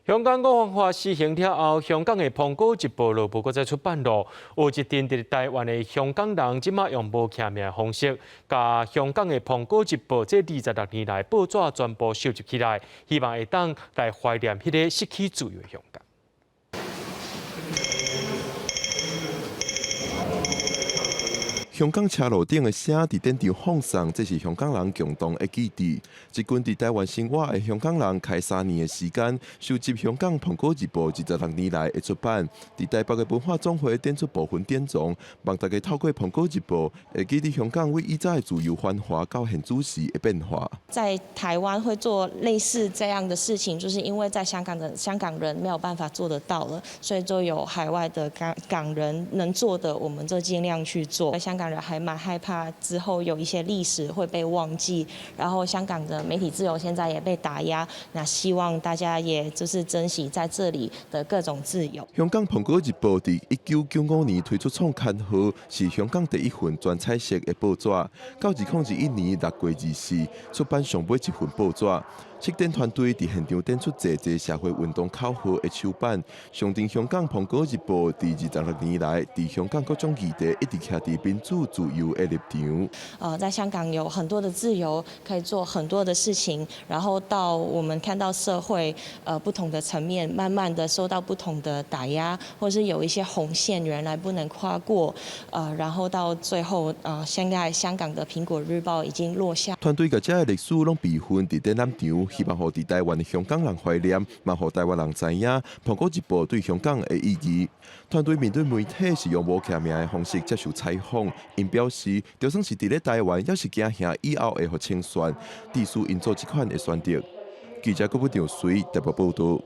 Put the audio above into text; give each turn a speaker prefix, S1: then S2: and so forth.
S1: 香港国安法施行了后，香港的《苹果日报》落无再出版咯。有一阵伫台湾的香港人，即马用无签名的方式，把香港的《苹果日报》这26年来报纸全部收集起来，希望会当来怀念迄个失去自由的香港。
S2: 香港车路顶的写伫电场放送，这是香港人共同的记忆。一群伫台湾生活的香港人，开3年的时间，收集香港《苹果日报》26年来的出版，伫台北的文化总会展出部分典藏，望大家透过《苹果日报》，会记伫香港为以前的自由繁华到现主时的变化。
S3: 在台湾会做类似这样的事情，就是因为在香港人没有办法做得到了，所以就有海外的港人能做的，我们就尽量去做。香港人还蛮害怕之后有一些历史会被忘记，然后香港的媒体自由现在也被打压，那希望大家也就是珍惜在这里的各种自由。
S2: 香港《苹果日报》伫1995年推出创刊号，是香港第一份全彩色的报纸。到2001年6月24出版上尾一份报纸。策展团队伫现场展出侪社会运动口号的手板，象征香港《苹果日报》伫26年来伫香港各种议题一直徛伫民主自由的立场。
S3: 在香港有很多的自由，可以做很多的事情，然后到我们看到社会不同的层面，慢慢的受到不同的打压，或是有一些红线原来不能跨过，然后到最后现在香港的《苹果日报》已经落下。
S2: 团队甲这个历史拢备份伫展览场。 希望互伫台湾的香港人怀念，嘛互台湾人知影《苹果日报》对香港的意义。团队面对媒体是用无签名的方式接受采访，因表示，就算是伫咧台湾，也是惊吓以后会互清算，致使因做这款的选择。记者郭不长随台北报道。